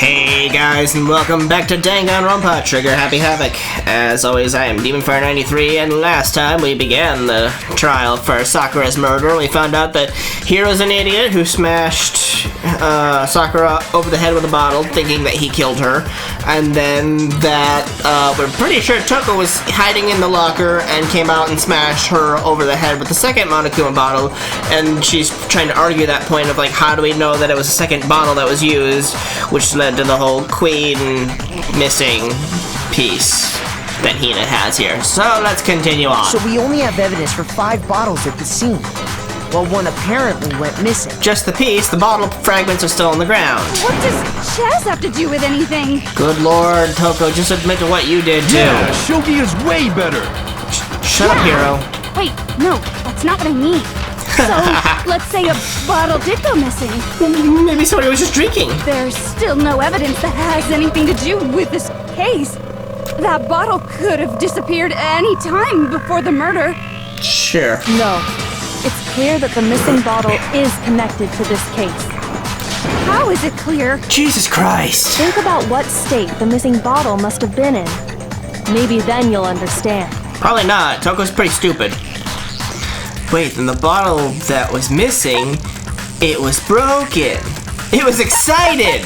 Hey guys, and welcome back to Danganronpa, Trigger Happy Havoc. As always, I am DemonFire93, and last time we began the trial for Sakura's murder. We found out that Hiro's an idiot who smashed Sakura over the head with a bottle, thinking that he killed her. And then that we're pretty sure Toko was hiding in the locker and came out and smashed her over the head with the second Monokuma bottle. And she's trying to argue that point of like, how do we know that it was the second bottle that was used, which led to the whole queen missing piece that Hina has here. So let's continue on. So we only have evidence for 5 bottles at the scene, while one apparently went missing. Just the piece, the bottle fragments are still on the ground. What does Chaz have to do with anything? Good lord, Toko, just admit to what you did too. Yeah, Shogi is way better. Shut up, Hiro. Wait, no, that's not what I mean. So, let's say a bottle did go missing. Maybe somebody was just drinking. There's still no evidence that has anything to do with this case. That bottle could have disappeared any time before the murder. Sure. No. It's clear that the missing bottle is connected to this case. How is it clear? Jesus Christ. Think about what state the missing bottle must have been in. Maybe then you'll understand. Probably not. Toko's pretty stupid. Wait, then the bottle that was missing, it was broken. It was excited.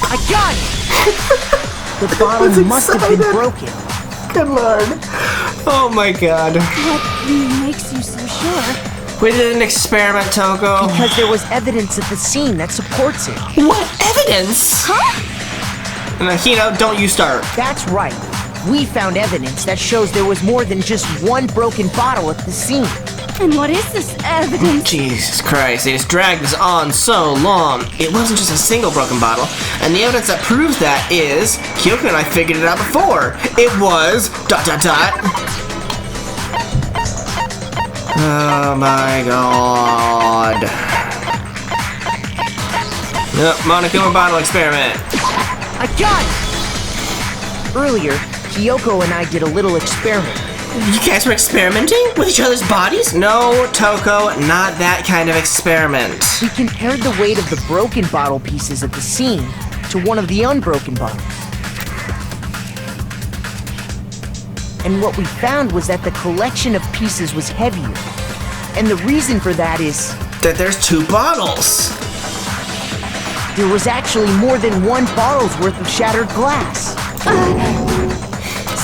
I got it! The bottle must have been broken. Good lord. Oh my god. What makes you so sure? We did an experiment, Toko. Because there was evidence at the scene that supports it. What evidence? Huh? And Hino, don't you start. That's right. We found evidence that shows there was more than just one broken bottle at the scene. And what is this evidence? Jesus Christ, they just dragged this on so long. It wasn't just a single broken bottle, and the evidence that proves that is, Kyoko and I figured it out before. It was ... Oh my god. Yep, Monokuma bottle experiment. I got it! Earlier, Kyoko and I did a little experiment. You guys were experimenting with each other's bodies? No, Toko, not that kind of experiment. We compared the weight of the broken bottle pieces at the scene to one of the unbroken bottles. And what we found was that the collection of pieces was heavier. And the reason for that is that there's 2 bottles. There was actually more than 1 bottle's worth of shattered glass.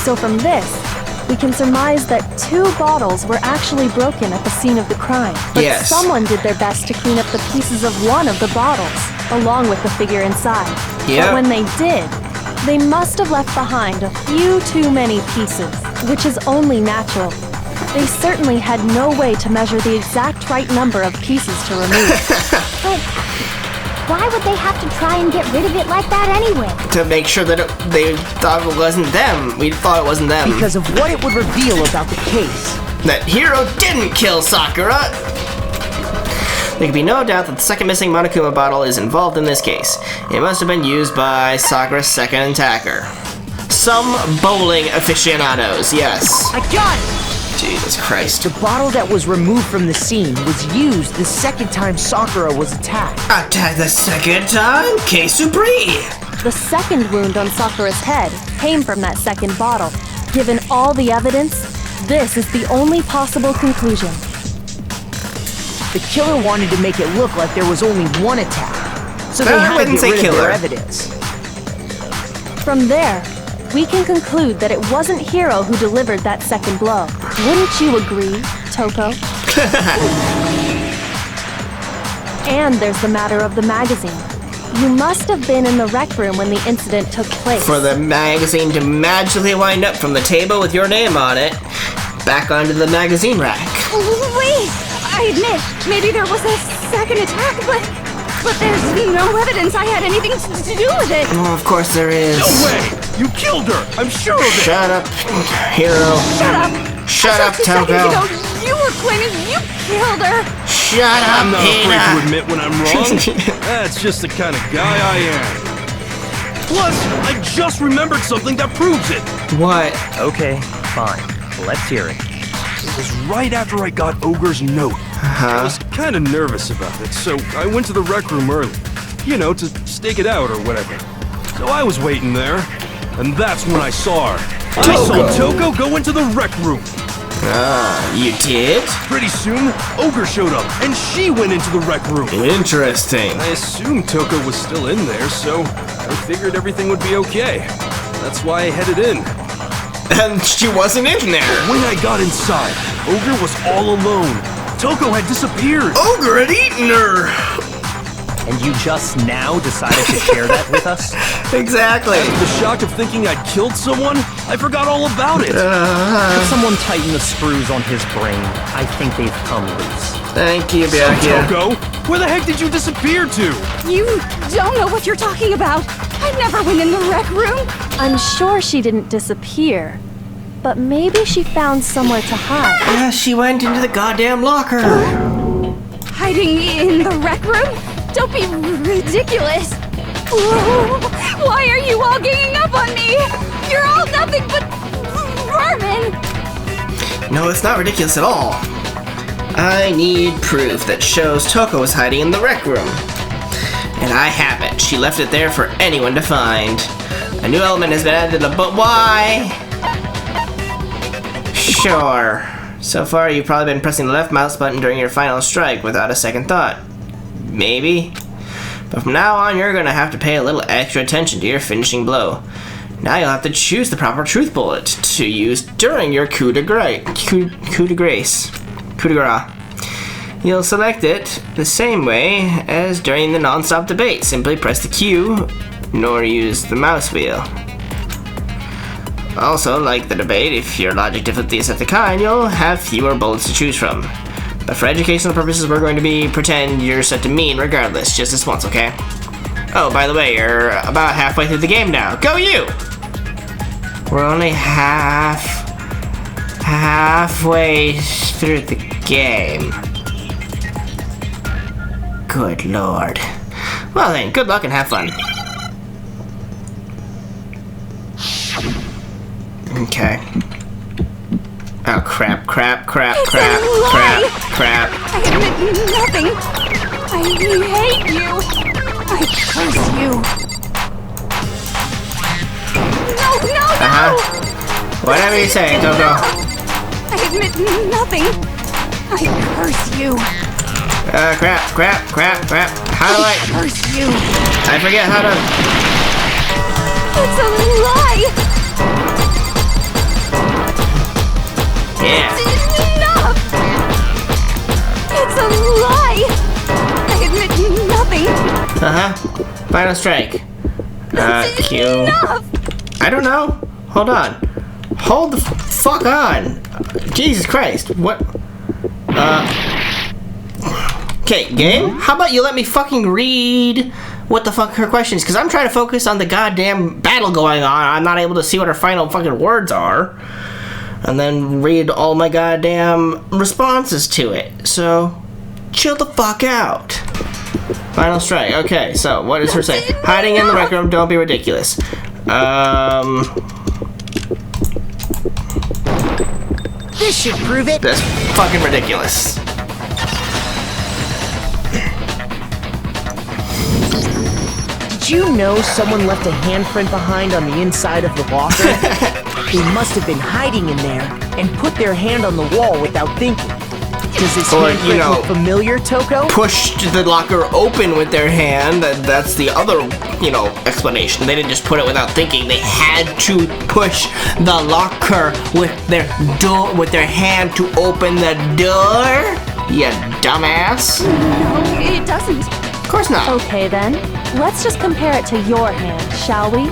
So from this, we can surmise that 2 bottles were actually broken at the scene of the crime. But yes, someone did their best to clean up the pieces of one of the bottles, along with the figure inside. Yep. But when they did, they must have left behind a few too many pieces, which is only natural. They certainly had no way to measure the exact right number of pieces to remove. But why would they have to try and get rid of it like that anyway? To make sure that they thought it wasn't them. We thought it wasn't them. Because of what it would reveal about the case. That Hiro didn't kill Sakura. There can be no doubt that the second missing Monokuma bottle is involved in this case. It must have been used by Sakura's second attacker. Some bowling aficionados, yes. I got it! Jesus Christ. The bottle that was removed from the scene was used the second time Sakura was attacked. Attack the second time? Case Supri! The second wound on Sakura's head came from that second bottle. Given all the evidence, this is the only possible conclusion. The killer wanted to make it look like there was only one attack, so they had to get rid of their evidence. From there, we can conclude that it wasn't Hiro who delivered that second blow. Wouldn't you agree, Toko? And there's the matter of the magazine. You must have been in the rec room when the incident took place. For the magazine to magically wind up from the table with your name on it, back onto the magazine rack. Wait! I admit, maybe there was a second attack, but there's no evidence I had anything to do with it. Oh, of course there is. No way! You killed her! I'm sure of it! Shut up, Hiro. Shut up! Shut up, 2 seconds Toko. ago, you were claiming you killed her! Shut up, I'm not afraid to Hina. admit when I'm wrong. That's just the kind of guy I am. Plus, I just remembered something that proves it. What? Okay, fine. Let's hear it. It was right after I got Ogre's note. I was kind of nervous about it, so I went to the rec room early. you know, to stake it out or whatever. So I was waiting there, and that's when I saw her. I saw Toko go into the rec room. You did? Pretty soon, Ogre showed up, and she went into the rec room. Interesting. I assumed Toko was still in there, so I figured everything would be okay. That's why I headed in. And she wasn't in there. When I got inside, Ogre was all alone. Toko had disappeared. Ogre had eaten her. And you just now decided to share that with us? Exactly. After the shock of thinking I'd killed someone, I forgot all about it. Could someone tighten the screws on his brain? I think they've come loose. Thank you, Byakuya. Toko, where the heck did you disappear to? You don't know what you're talking about. I never went in the rec room. I'm sure she didn't disappear, but maybe she found somewhere to hide. Yeah, she went into the goddamn locker. Hiding in the rec room? Don't be ridiculous. Whoa. Why are you all ganging up on me? You're all nothing but vermin. No, it's not ridiculous at all. I need proof that shows Toko was hiding in the rec room. And I have it. She left it there for anyone to find. A new element has been added, but why? Sure. So far, you've probably been pressing the left mouse button during your final strike without a second thought. Maybe. But from now on, you're gonna have to pay a little extra attention to your finishing blow. Now you'll have to choose the proper truth bullet to use during your coup de grace. Coup de grace. You'll select it the same way as during the non-stop debate. Simply press the Q, nor use the mouse wheel. Also, like the debate, if your logic difficulty is set to kind, you'll have fewer bullets to choose from. But for educational purposes, we're going to pretend you're set to mean regardless, just this once, okay? Oh, by the way, you're about halfway through the game now. Go you! We're only halfway through the game. Good lord. Well then, good luck and have fun. Okay. Oh crap. I admit nothing. I hate you. I curse you. No! Whatever you say, Toko. I admit nothing. I curse you. Crap. How do I Curse you. I forget how to... It's a lie. Yeah. Enough. It's a lie. I admit nothing. Final strike. Q. Enough. I don't know. Hold on. Hold the fuck on. Jesus Christ. What? Okay, game? How about you let me fucking read what the fuck her question is? Because I'm trying to focus on the goddamn battle going on. I'm not able to see what her final fucking words are. And then read all my goddamn responses to it. So, chill the fuck out. Final strike. Okay, so what is her saying? Hiding in the rec room, don't be ridiculous. This should prove it. That's fucking ridiculous. Did you know someone left a handprint behind on the inside of the locker? They must have been hiding in there and put their hand on the wall without thinking. Does this Or, handprint you know, look familiar, Toko? Pushed the locker open with their hand. That's the other, explanation. They didn't just put it without thinking. They had to push the locker with their hand to open the door. You dumbass. No, it doesn't. Of course not. Okay then, let's just compare it to your hand, shall we?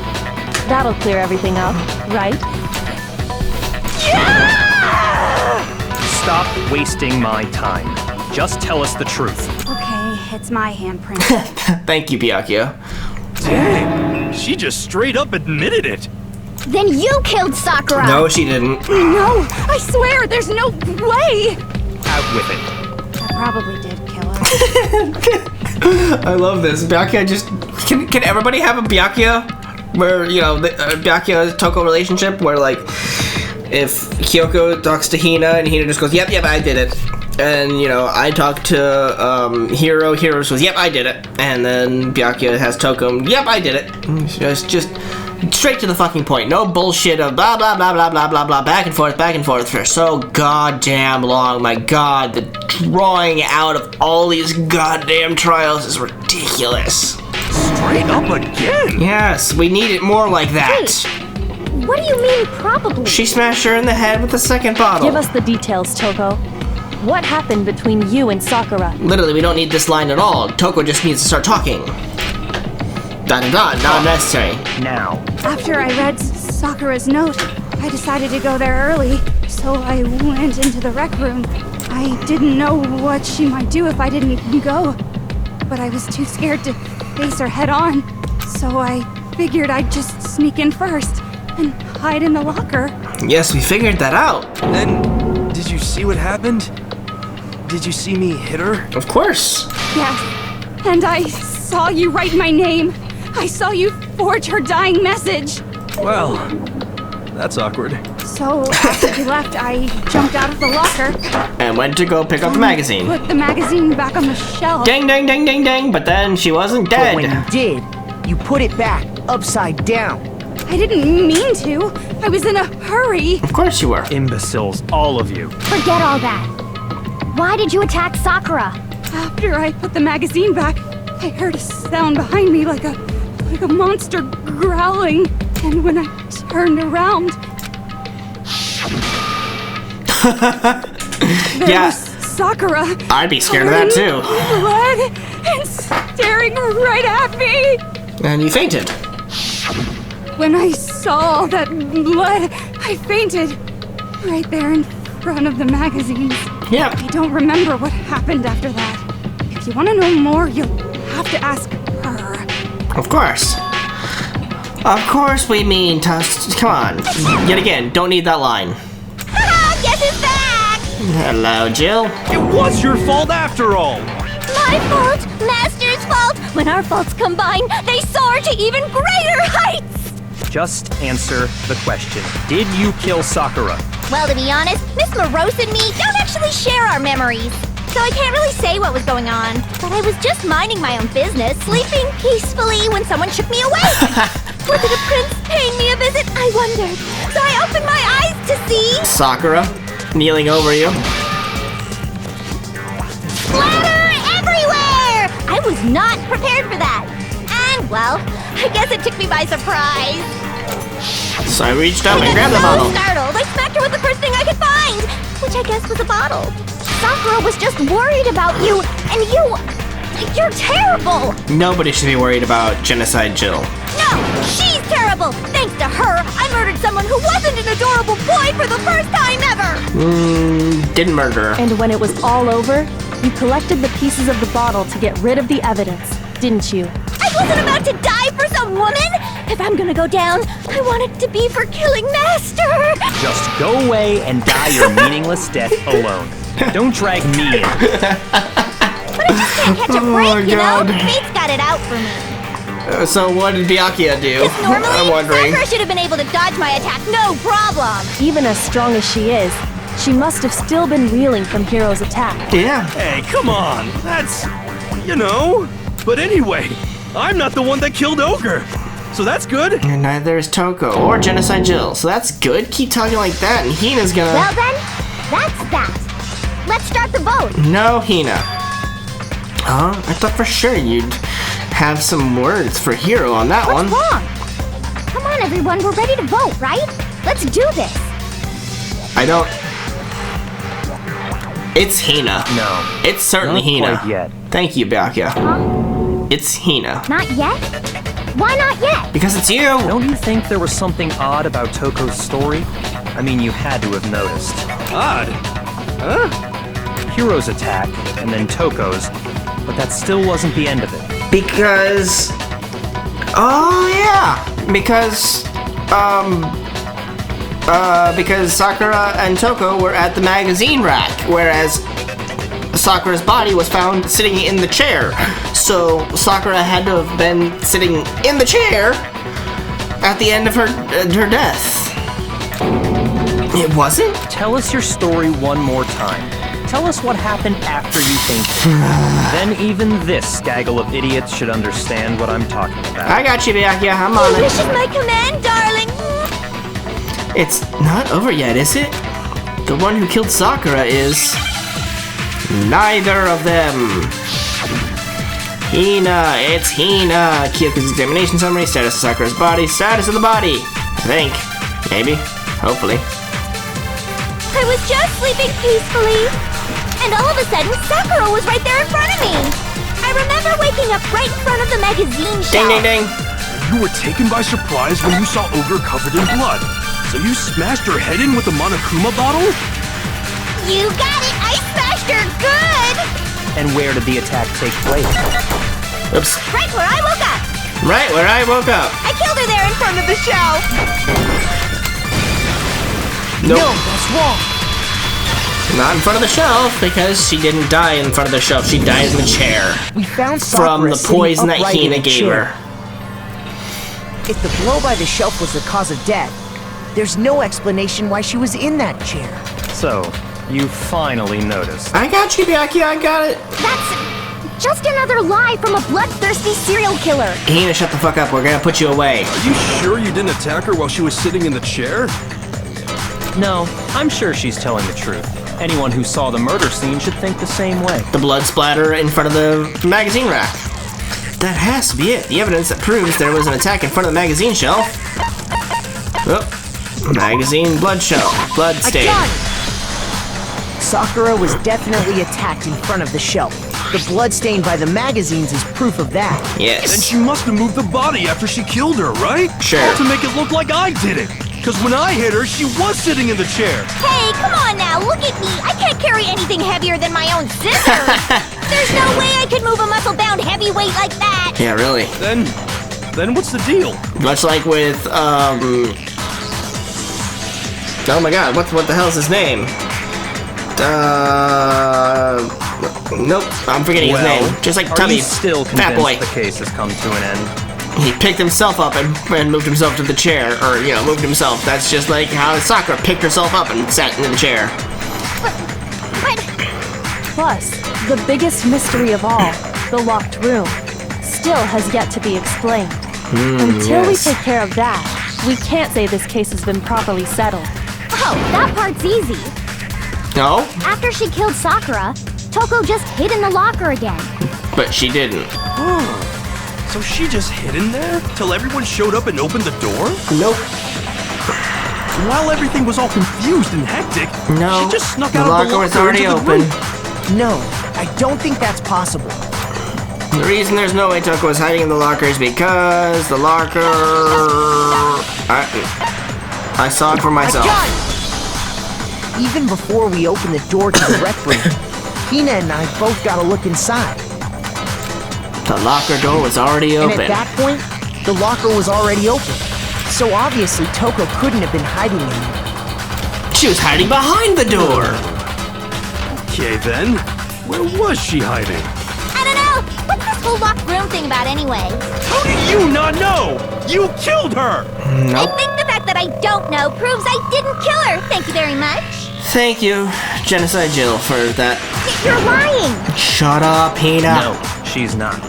That'll clear everything up, right? Stop wasting my time. Just tell us the truth. Okay, it's my handprint. Thank you, Byakuya. Dang, she just straight up admitted it. Then you killed Sakura! No, she didn't. No, I swear, there's no way. Out with it. I probably did kill her. I love this. Byakuya just... Can everybody have a Byakuya? Where, the Byakuya-Toko relationship where, if Kyoko talks to Hina and Hina just goes, yep, I did it. And, you know, I talked to Hiro. Hiro's was, yep, I did it. And then Byakuya has Toko. Yep, I did it. Just straight to the fucking point. No bullshit of blah, blah, blah, blah, blah, blah, blah, back and forth for so goddamn long. My god, the drawing out of all these goddamn trials is ridiculous. Straight up again? Yes, we need it more like that. What do you mean, probably? She smashed her in the head with the second bottle. Give us the details, Toko. What happened between you and Sakura? Literally, we don't need this line at all. Toko just needs to start talking. Not necessary. Now. After I read Sakura's note, I decided to go there early, so I went into the rec room. I didn't know what she might do if I didn't go, but I was too scared to face her head on, so I figured I'd just sneak in first and hide in the locker. Yes, we figured that out. Then, did you see what happened? Did you see me hit her? Of course. Yes, and I saw you write my name. I saw you forge her dying message. Well, that's awkward. So after you left, I jumped out of the locker. And went to go pick up the magazine. Put the magazine back on the shelf. Ding, ding, ding, ding, ding. But then she wasn't But dead. when you did, you put it back upside down. I didn't mean to. I was in a hurry. Of course you were. Imbeciles, all of you. Forget all that. Why did you attack Sakura? After I put the magazine back, I heard a sound behind me like a monster growling. And when I turned around, there was Sakura. I'd be scared of that too. Blood and staring right at me. And you fainted. When I saw all that blood, I fainted right there in front of the magazines. Yep. I don't remember what happened after that. If you want to know more, you'll have to ask her. Of course. Of course we mean to... Come on. Yet again, don't need that line. Guess who's back? Hello, Jill. It was your fault after all! My fault, Master's fault. When our faults combine, they soar to even greater heights. Just answer the question. Did you kill Sakura? Well, to be honest, Miss Morose and me don't actually share our memories. So I can't really say what was going on. But I was just minding my own business, sleeping peacefully when someone shook me awake. Was it a prince paying me a visit? I wondered. So I opened my eyes to see... Sakura, kneeling over you. Splatter everywhere! I was not prepared for that. And, well, I guess it took me by surprise. So I reached up and I grabbed the got bottle. so startled, I smacked her with the first thing I could find, which I guess was a bottle. Sakura was just worried about you, and you're terrible. Nobody should be worried about Genocide Jill. No, she's terrible. Thanks to her, I murdered someone who wasn't an adorable boy for the first time ever. Didn't murder her. And when it was all over, you collected the pieces of the bottle to get rid of the evidence, didn't you? I wasn't about to die for some woman. If I'm gonna go down, I want it to be for killing Master. Just go away and die your meaningless death alone. Don't drag me in. But I just can't catch a break, you know? God. Fate's got it out for me. So what did Byakuya do? Because normally, I'm wondering. Sakura should have been able to dodge my attack, no problem. Even as strong as she is, she must have still been reeling from Hiro's attack. Yeah. Hey, come on! That's... you know... But anyway, I'm not the one that killed Ogre! So that's good! And neither is Toko or Genocide Jill. So that's good. Keep talking like that and Hina's gonna... Well then, that's that. Let's start the vote. No, Hina. Huh? I thought for sure you'd have some words for Hiro on that one. What's wrong? Come on, everyone, we're ready to vote, right? Let's do this. I don't... It's Hina. No. It's certainly Not Hina. quite yet. Thank you, Byakuya. Huh? It's Hina. Not yet? Why not yet? Because it's you! Don't you think there was something odd about Toko's story? I mean, you had to have noticed. Odd. Huh? Hiro's attack, and then Toko's, but that still wasn't the end of it. Because... Oh, yeah! Because Sakura and Toko were at the magazine rack, whereas Sakura's body was found sitting in the chair. So Sakura had to have been sitting in the chair at the end of her death. It wasn't? Tell us your story one more time. Tell us what happened after you fainted. Then even this gaggle of idiots should understand what I'm talking about. I got you, Byakuya. I'm on Your it. wish is my command, darling. It's not over yet, is it? The one who killed Sakura is... neither of them. Hina, it's Hina. Kyoko's examination summary, status of Sakura's body, status of the body. I think. Maybe. Hopefully. I was just sleeping peacefully, and all of a sudden, Sakura was right there in front of me. I remember waking up right in front of the magazine shelf. Ding, ding, ding. You were taken by surprise when you saw Ogre covered in blood. So you smashed her head in with the Monokuma bottle? You got it! I smashed her good! And where did the attack take place? Oops. Right where I woke up! Right where I woke up. I killed her there in front of the shelf! Nope. No, that's wrong. Not in front of the shelf, because she didn't die in front of the shelf. She died in the chair. We found From Sakura the sitting poison that upright in Hina a gave chair. her. If the blow by the shelf was the cause of death, there's no explanation why she was in that chair. So, you finally noticed. I got you, Byakuya. I got it. That's just another lie from a bloodthirsty serial killer. Hina, shut the fuck up. We're gonna put you away. Are you sure you didn't attack her while she was sitting in the chair? No, I'm sure she's telling the truth. Anyone who saw the murder scene should think the same way. The blood splatter in front of the magazine rack. That has to be it. The evidence that proves there was an attack in front of the magazine shelf. Oh, magazine blood shelf. Blood I stain. got it! Sakura was definitely attacked in front of the shelf. The blood stain by the magazines is proof of that. Then Yes. she must have moved the body after she killed her, right? Sure. All to make it look like I did it. Because when I hit her, she was sitting in the chair. Hey, come on now, look at me. I can't carry anything heavier than my own scissors. There's no way I could move a muscle-bound heavyweight like that. Yeah, really. Then what's the deal? Much like with oh my god, what the hell's his name? Nope, I'm forgetting his name. Just like are Tubby, you still Fat convinced Boy. the case has come to an end? He picked himself up and moved himself to the chair, or moved himself. That's just like how Sakura picked herself up and sat in the chair. But Plus, the biggest mystery of all, the locked room, still has yet to be explained. Until we yes. take care of that, we can't say this case has been properly settled. oh, that part's easy. No, After she killed Sakura, Toko just hid in the locker again. but she didn't. So she just hid in there till everyone showed up and opened the door? Nope. While everything was all confused and hectic, No. she just snuck The out of locker the was locker already into the open. room. No, I don't think that's possible. The reason there's no way Toko was hiding in the locker is because the locker... I saw it for I myself. got it! Even before we opened the door to the rec room, Hina and I both got a look inside. The locker door was already And open. at that point, the locker was already open. So obviously Toko couldn't have been hiding in there. She was hiding behind the door. Okay then, where was she hiding? I don't know. What's this whole locked room thing about anyway? How do you not know? You killed her! I think the fact that I don't know proves I didn't kill her. Thank you very much. Thank you, Genocide Jill, for that. You're lying. Shut up, Hina. No, she's not.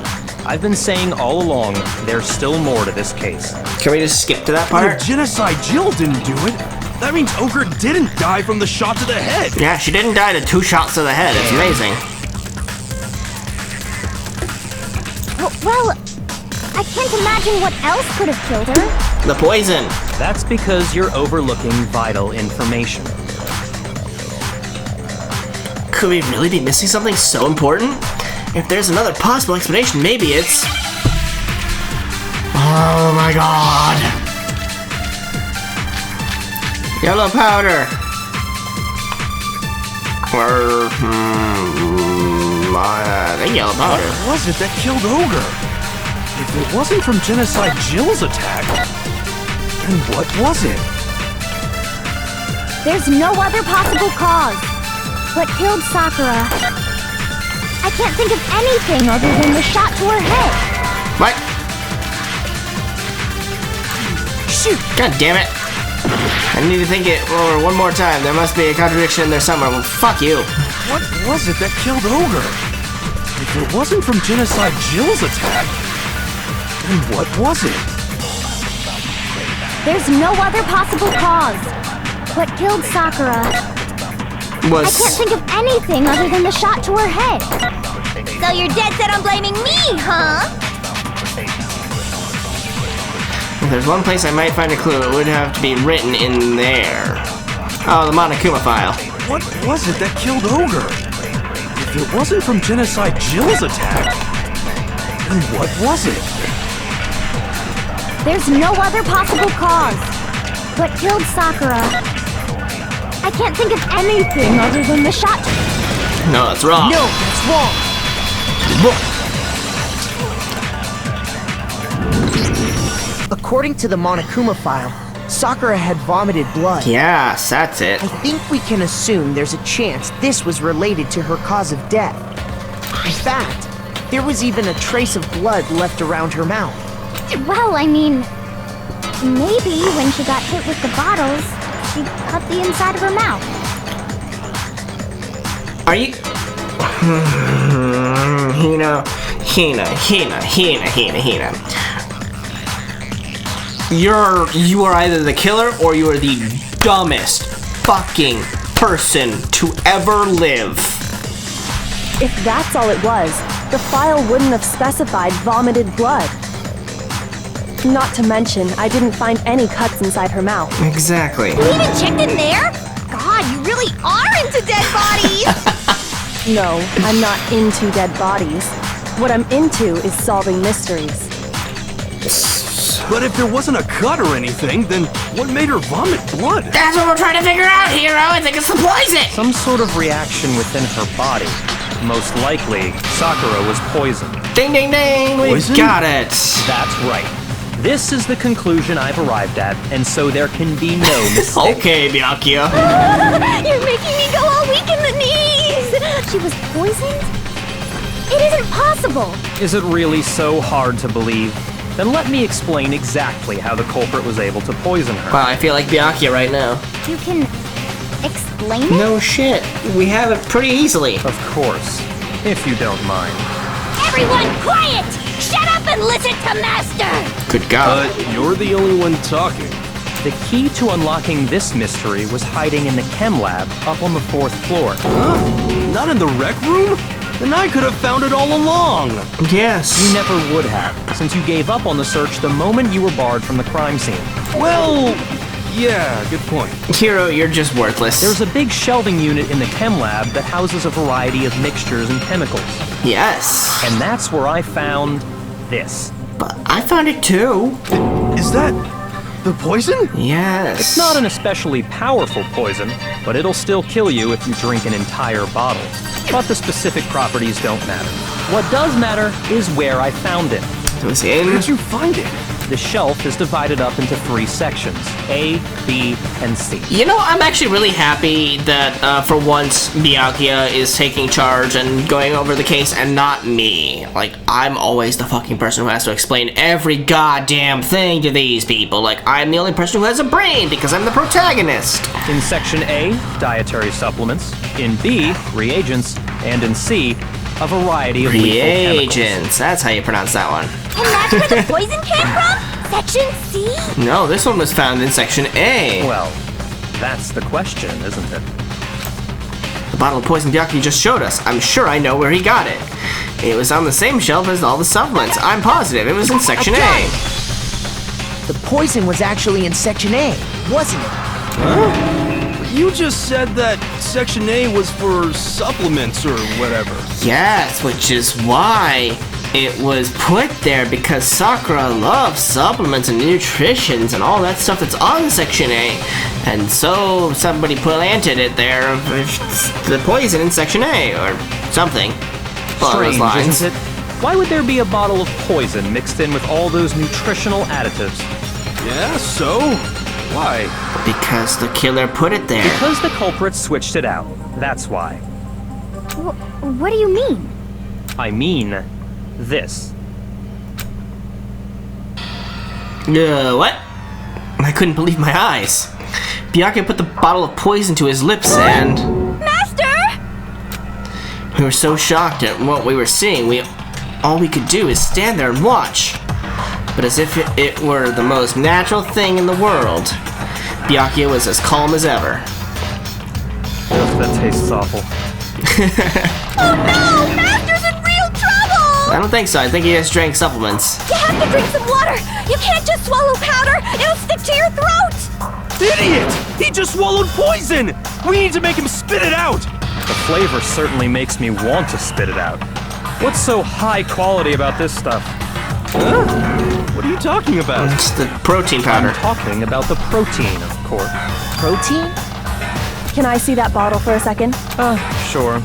I've been saying all along, there's still more to this case. Can we just skip to that But if part? Genocide Jill didn't do it, that means Ogre didn't die from the shot to the head. Yeah, she didn't die to 2 shots to the head. It's amazing. Well, I can't imagine what else could have killed her. The poison. That's because you're overlooking vital information. Could we really be missing something so important? If there's another possible explanation, maybe it's... Oh my god. Yellow powder. Or, I think yellow powder. What was it that killed Ogre? If it wasn't from Genocide Jill's attack, then what was it? There's no other possible cause. What killed Sakura? I can't think of anything other than the shot to her head. What? Shoot! God damn it. I need to think it over one more time. There must be a contradiction in there somewhere. Well, fuck you. What was it that killed Ogre? If it wasn't from Genocide Jill's attack, then what was it? There's no other possible cause. What killed Sakura? I can't think of anything other than the shot to her head. So you're dead set on blaming me, huh? If there's one place I might find a clue, it would have to be written in there. Oh, the Monokuma file. What was it that killed Ogre? If it wasn't from Genocide Jill's attack, then what was it? There's no other possible cause. What killed Sakura? I can't think of anything other than the shot. No, that's wrong. No, that's wrong. According to the Monokuma file, Sakura had vomited blood. Yes, that's it. I think we can assume there's a chance this was related to her cause of death. In fact, there was even a trace of blood left around her mouth. Well, I mean, maybe when she got hit with the bottles, she cut the inside of her mouth. Are you... Hina. You are either the killer or you are the dumbest fucking person to ever live. If that's all it was, the file wouldn't have specified vomited blood. Not to mention, I didn't find any cuts inside her mouth. Exactly. You even checked in there? God, you really are into dead bodies! No, I'm not into dead bodies. What I'm into is solving mysteries. But if there wasn't a cut or anything, then what made her vomit blood? That's what we're trying to figure out, Hero. I think it's the poison. Some sort of reaction within her body. Most likely, Sakura was poisoned. Ding, ding, ding. We Poison? got it. That's right. This is the conclusion I've arrived at, and so there can be no mistake. Okay, Byakuya. You're making me go all weak in the knees! She was poisoned? It isn't possible! Is it really so hard to believe? Then let me explain exactly how the culprit was able to poison her. Wow, I feel like Byakuya right now. You can explain it? No shit. We have it pretty easily. Of course, if you don't mind. Everyone quiet! Shut up and listen to Master! Good God. You're the only one talking. The key to unlocking this mystery was hiding in the chem lab up on the 4th floor. Huh? Not in the rec room? Then I could have found it all along. Yes. You never would have, since you gave up on the search the moment you were barred from the crime scene. Well, yeah, good point. Hero, you're just worthless. There's a big shelving unit in the chem lab that houses a variety of mixtures and chemicals. Yes. And that's where I found this. But I found it too. Is that the poison? Yes. It's not an especially powerful poison, but it'll still kill you if you drink an entire bottle. But the specific properties don't matter. What does matter is where I found it. It was in. Where did you find it? The shelf is divided up into 3 sections, A, B, and C. You know, I'm actually really happy that for once Byakuya is taking charge and going over the case and not me. Like, I'm always the fucking person who has to explain every goddamn thing to these people. Like, I'm the only person who has a brain because I'm the protagonist. In section A, dietary supplements. In B, reagents. And in C, a variety of lethal chemicals. Reagents. That's how you pronounce that one. And that's where the poison came from? Section C? No, this one was found in section A. Well, that's the question, isn't it? The bottle of poison Byakuya just showed us. I'm sure I know where he got it. It was on the same shelf as all the supplements. I'm positive it was in section A. The poison was actually in Section A, wasn't it? You just said that Section A was for supplements or whatever. Yes, which is why it was put there, because Sakura loves supplements and nutritions and all that stuff that's on Section A. And so somebody planted it there, the poison in Section A, or something. Along those Strange, lines. isn't it? Why would there be a bottle of poison mixed in with all those nutritional additives? Yeah, so? Why? Because the killer put it there. Because the culprit switched it out. That's why. What do you mean? I mean, this. What? I couldn't believe my eyes. Byakuya put the bottle of poison to his lips and... Master! We were so shocked at what we were seeing, all we could do is stand there and watch. But as if it were the most natural thing in the world, Byakuya was as calm as ever. That tastes awful. Oh no! Master's in real trouble! I don't think so. I think he just drank supplements. You have to drink some water! You can't just swallow powder! It'll stick to your throat! Idiot! He just swallowed poison! We need to make him spit it out! The flavor certainly makes me want to spit it out. What's so high quality about this stuff? Huh? What are you talking about? It's the protein powder. I'm talking about the protein, of course. Protein? Can I see that bottle for a second? Sure.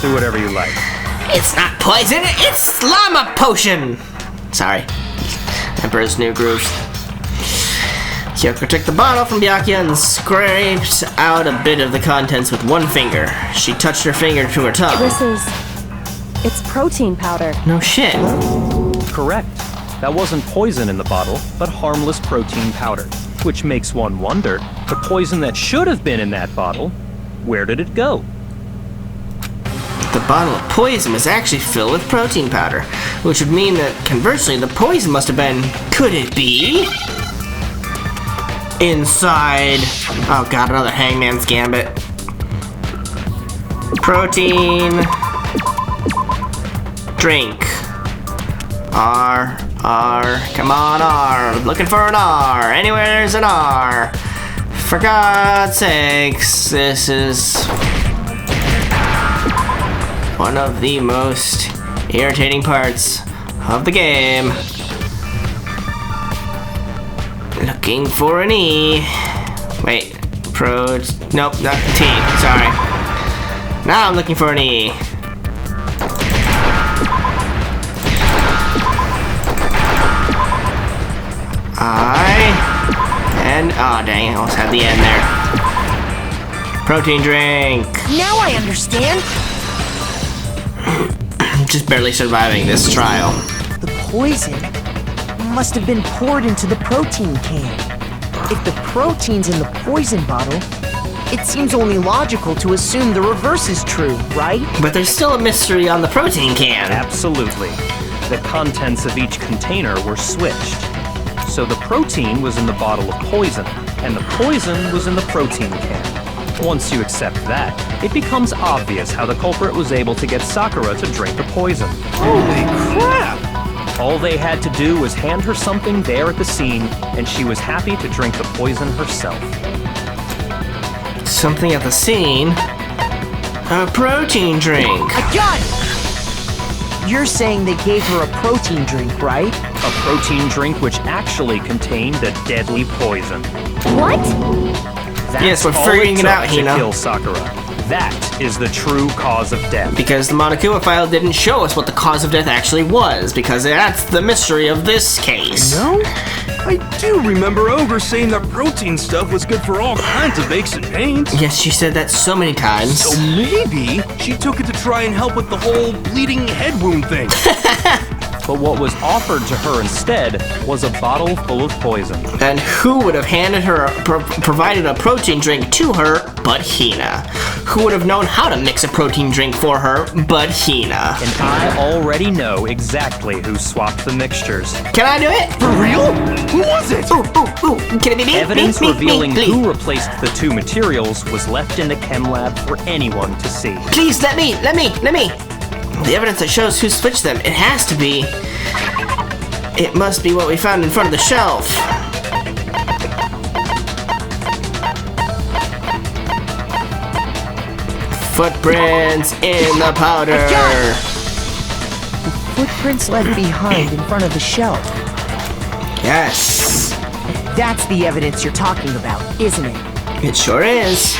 Do whatever you like. It's not poison, it's llama potion! Sorry. Emperor's New Groove. Kyoko took the bottle from Byakuya and scraped out a bit of the contents with one finger. She touched her finger to her tongue. It's protein powder. No shit. Correct. That wasn't poison in the bottle, but harmless protein powder. Which makes one wonder, the poison that should have been in that bottle, where did it go? The bottle of poison was actually filled with protein powder, which would mean that, conversely, the poison must have been, could it be? Inside, oh god, another Hangman's Gambit. Protein drink. R, come on R, looking for an R, anywhere there's an R. For God's sakes, this is one of the most irritating parts of the game. Looking for an E. Wait, nope, not T, sorry. Now I'm looking for an E. Oh dang, I almost had the end there. Protein drink. Now I understand. Just barely surviving this trial. The poison must have been poured into the protein can. If the protein's in the poison bottle, it seems only logical to assume the reverse is true, right? But there's still a mystery on the protein can. Absolutely. The contents of each container were switched. So the protein was in the bottle of poison, and the poison was in the protein can. Once you accept that, it becomes obvious how the culprit was able to get Sakura to drink the poison. Holy crap! All they had to do was hand her something there at the scene, and she was happy to drink the poison herself. Something at the scene? A protein drink. I got it! You're saying they gave her a protein drink, right? A protein drink which actually contained the deadly poison. What? That's Yes, we're all figuring it took out, to Hina. kill Sakura. That is the true cause of death. Because the Monokuma file didn't show us what the cause of death actually was, because that's the mystery of this case. No? I do remember Ogre saying that protein stuff was good for all kinds of aches and pains. Yes, she said that so many times. So maybe she took it to try and help with the whole bleeding head wound thing. But what was offered to her instead was a bottle full of poison. And who would have handed her, provided a protein drink to her but Hina? Who would have known how to mix a protein drink for her but Hina? And I already know exactly who swapped the mixtures. Can I do it? For real? Who was it? Ooh, can it be me? Evidence me, revealing please. who replaced the two materials was left in the chem lab for anyone to see. Please, let me. The evidence that shows who switched them, it has to be. It must be what we found in front of the shelf. Footprints in the powder. The footprints left behind in front of the shelf. Yes, That's the evidence you're talking about, isn't it? it sure is.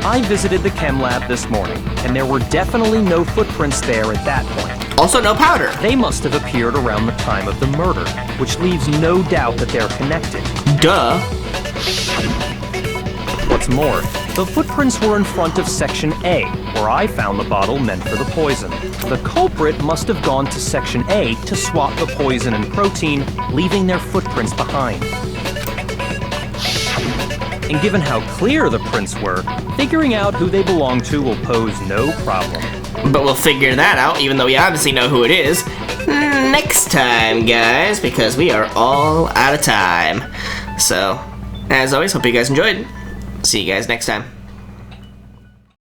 I visited the chem lab this morning, and there were definitely no footprints there at that point. Also, no powder. They must have appeared around the time of the murder, which leaves no doubt that they're connected. Duh. What's more, the footprints were in front of Section A, where I found the bottle meant for the poison. The culprit must have gone to Section A to swap the poison and protein, leaving their footprints behind. And given how clear the prints were, figuring out who they belong to will pose no problem. But we'll figure that out, even though we obviously know who it is, next time, guys, because we are all out of time. So, as always, hope you guys enjoyed. See you guys next time.